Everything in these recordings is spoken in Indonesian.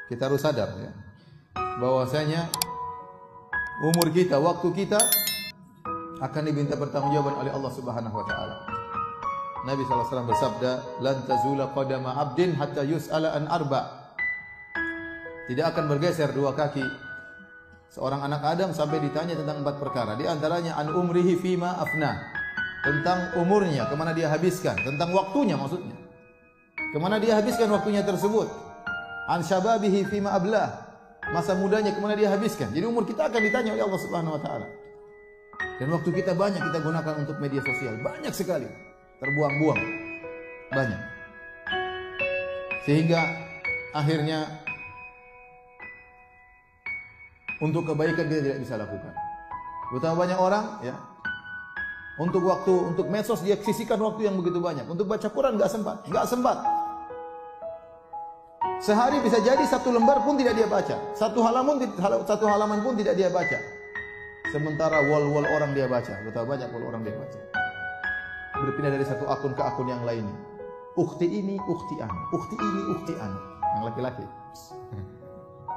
Kita harus sadar ya, bahwasanya umur kita, waktu kita akan diminta pertanggungjawaban oleh Allah Subhanahu wa taala. Nabi SAW bersabda, "Lan tazula qadama 'abdin hatta yus'ala an arba." Tidak akan bergeser dua kaki seorang anak Adam sampai ditanya tentang 4 perkara. Di antaranya an umrihi fima afna, tentang umurnya, kemana dia habiskan, tentang waktunya maksudnya. Kemana dia habiskan waktunya tersebut. An syababihi fima ablah, masa mudanya kemana dia habiskan. Jadi umur kita akan ditanya oleh Allah Subhanahu wa taala. Dan waktu kita banyak kita gunakan untuk media sosial, banyak sekali. Terbuang-buang. Banyak. Sehingga akhirnya untuk kebaikan dia tidak bisa lakukan. Betapa banyak orang ya, untuk medsos dia sisihkan waktu yang begitu banyak. Untuk baca Quran enggak sempat. Sehari bisa jadi 1 lembar pun tidak dia baca. Satu halaman pun tidak dia baca. Sementara wall orang dia baca. Betapa banyak wall orang dia baca. Berpindah dari satu akun ke akun yang lainnya. Ukhti ini, ukhti anu. Ukhti ini, ukhti anu. Yang laki-laki.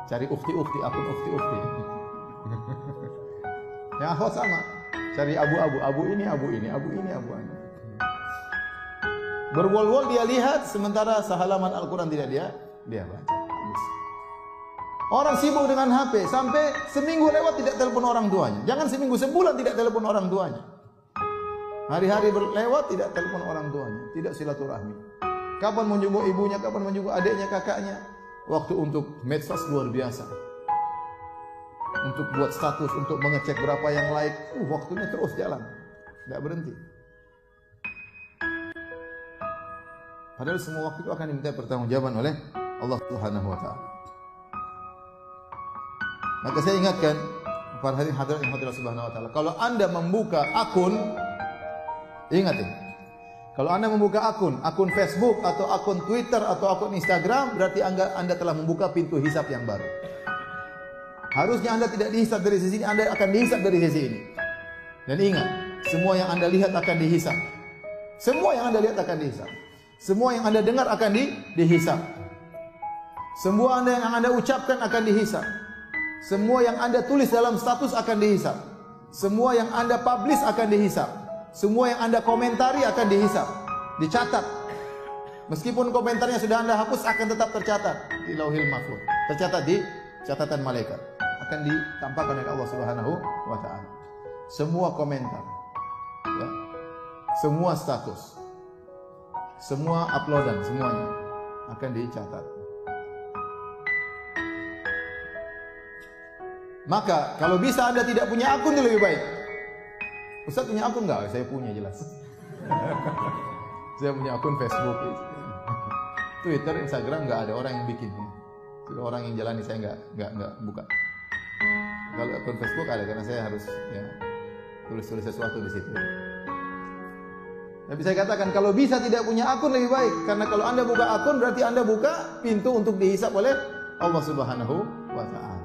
Cari ukhti, akun ukhti. Yang akhwat sama. Cari abu ini, abu ini. Berwol-wol dia lihat, sementara sehalaman Al-Quran tidak dia baca. Orang sibuk dengan HP sampai seminggu lewat tidak telepon orang tuanya. Jangan seminggu, sebulan tidak telepon orang tuanya. Hari-hari berlewat tidak telepon orang tuanya, tidak silaturahmi. Kapan menjenguk ibunya, kapan menjenguk adiknya, kakaknya. Waktu untuk medsos luar biasa. Untuk buat status, untuk mengecek berapa yang like, waktunya terus jalan, tidak berhenti. Padahal semua waktu itu akan diminta pertanggungjawaban oleh Allah Subhanahu wa taala. Maka saya ingatkan para hadirin yang hadirat Subhanahu wa taala, kalau Anda membuka akun, ingat ini. Kalau Anda membuka akun Facebook atau akun Twitter atau akun Instagram, berarti Anda telah membuka pintu hisab yang baru. Harusnya Anda tidak dihisab dari sisi ini, Anda akan dihisab dari sisi ini. Dan ingat, semua yang Anda lihat akan dihisab. Semua yang Anda lihat akan dihisab. Semua yang Anda dengar akan dihisab. Semua yang Anda ucapkan akan dihisab. Semua yang Anda tulis dalam status akan dihisab. Semua yang Anda publish akan dihisab. Semua yang Anda komentari akan dihisab, dicatat. Meskipun komentarnya sudah Anda hapus, akan tetap tercatat di Lauhil Mahfuz, tercatat di catatan malaikat, akan ditampakkan oleh Allah Subhanahu wa taala. Semua komentar, ya, semua status, semua uploadan, semuanya akan dicatat. Maka kalau bisa Anda tidak punya akun, itu lebih baik. Ustaz punya akun enggak? Saya punya, jelas. Saya punya akun Facebook, Twitter, Instagram, enggak ada orang yang bikin. Itu orang yang jalani, saya enggak buka. Kalau akun Facebook ada, karena saya harus ya, tulis sesuatu di situ. Tapi saya katakan kalau bisa tidak punya akun lebih baik, karena kalau Anda buka akun berarti Anda buka pintu untuk dihisab oleh Allah Subhanahu wa taala.